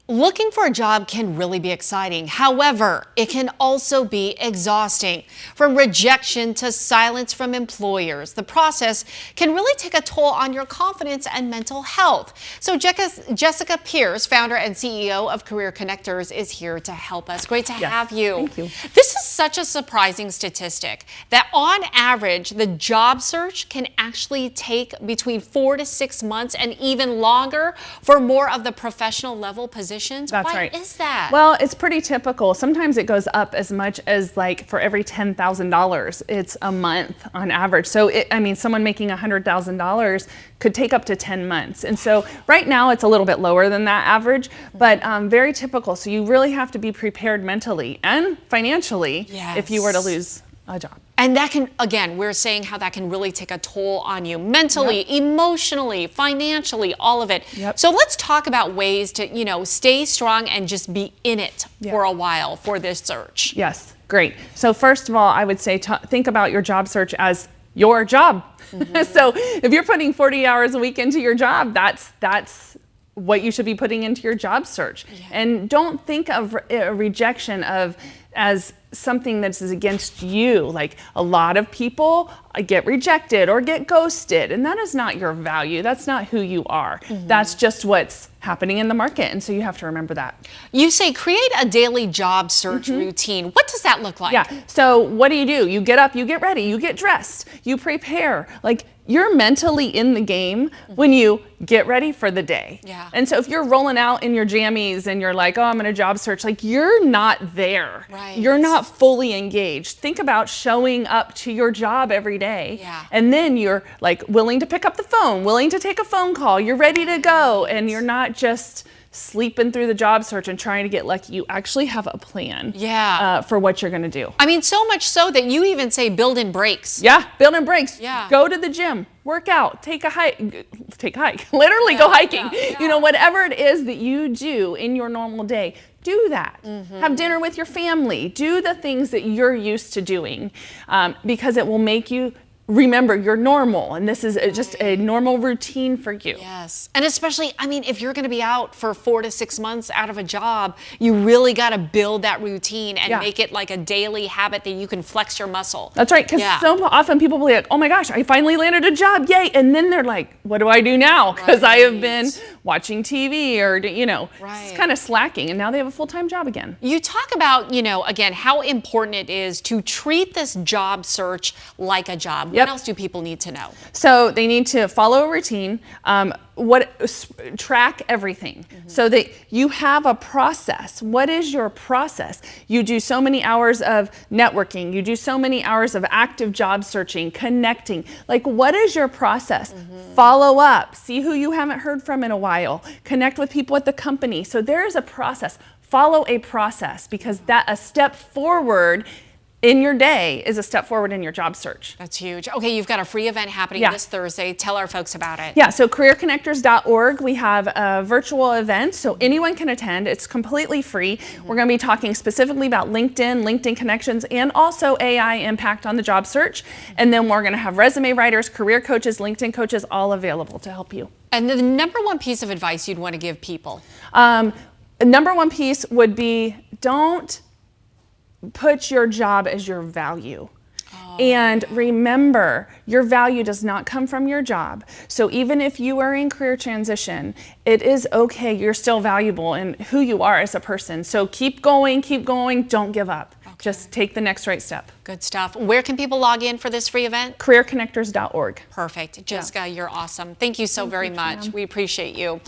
Looking for a job can really be exciting. However, it can also be exhausting. From rejection to silence from employers, the process can really take a toll on your confidence and mental health. So Jessica Pierce, founder and CEO of Career Connectors, is here to help us. Great to have you. Thank you. This is such a surprising statistic that on average, the job search can actually take between 4 to 6 months and even longer for more of the professional level positions. That's Why right. is that? Well, it's pretty typical. Sometimes it goes up as much as like for every $10,000, it's a month on average. So someone making $100,000 could take up to 10 months. And so right now it's a little bit lower than that average, but very typical. So you really have to be prepared mentally and financially if you were to lose a job. And that can, again, we're saying how that can really take a toll on you mentally, emotionally, financially, all of it. So let's talk about ways to, stay strong and just be in it for a while for this search. Yes, great. So first of all, I would say think about your job search as your job. So if you're putting 40 hours a week into your job, that's what you should be putting into your job search. And don't think of rejection as something that's against you. Like a lot of people get rejected or get ghosted, and that is not your value. That's not who you are. That's just what's happening in the market, and so you have to remember that. You say create a daily job search routine. What does that look like? Yeah, so what do? You get up, you get ready, you get dressed, you prepare. Like you're mentally in the game when you get ready for the day. And so if you're rolling out in your jammies and you're like, oh, I'm gonna job search, like you're not there. You're not fully engaged. Think about showing up to your job every day. And then you're like willing to pick up the phone, willing to take a phone call, you're ready to go, and you're not just sleeping through the job search and trying to get lucky. You actually have a plan for what you're gonna do. I mean, so much so that you even say build in breaks. Build in breaks. Go to the gym, work out, take a hike, literally go hiking. Whatever it is that you do in your normal day, do that. Have dinner with your family. Do the things that you're used to doing because it will make you remember you're normal, and this is just a normal routine for you. And especially, if you're going to be out for 4 to 6 months out of a job, you really got to build that routine and make it like a daily habit that you can flex your muscle. That's right, because so often people will be like, oh my gosh, I finally landed a job, yay, and then they're like, what do I do now? Because I have been watching TV or, it's kind of slacking, and now they have a full-time job again. You talk about, again, how important it is to treat this job search like a job. What else do people need to know? So they need to follow a routine, track everything so that you have a process. What is your process? You do so many hours of networking. You do so many hours of active job searching, connecting. Like, what is your process? Follow up. See who you haven't heard from in a while. Connect with people at the company. So there is a process. Follow a process because a step forward in your day is a step forward in your job search. That's huge. Okay, you've got a free event happening this Thursday. Tell our folks about it. So careerconnectors.org, we have a virtual event, so anyone can attend. It's completely free. We're going to be talking specifically about LinkedIn connections, and also AI impact on the job search. And then we're going to have resume writers, career coaches, LinkedIn coaches, all available to help you. And the number one piece of advice you'd want to give people? Number one piece would be don't put your job as your value. And remember, your value does not come from your job. So even if you are in career transition, it is okay. You're still valuable in who you are as a person. So keep going, don't give up. Just take the next right step. Good stuff. Where can people log in for this free event? Careerconnectors.org. Perfect. Jessica, you're awesome. Thank you so very much. We appreciate you.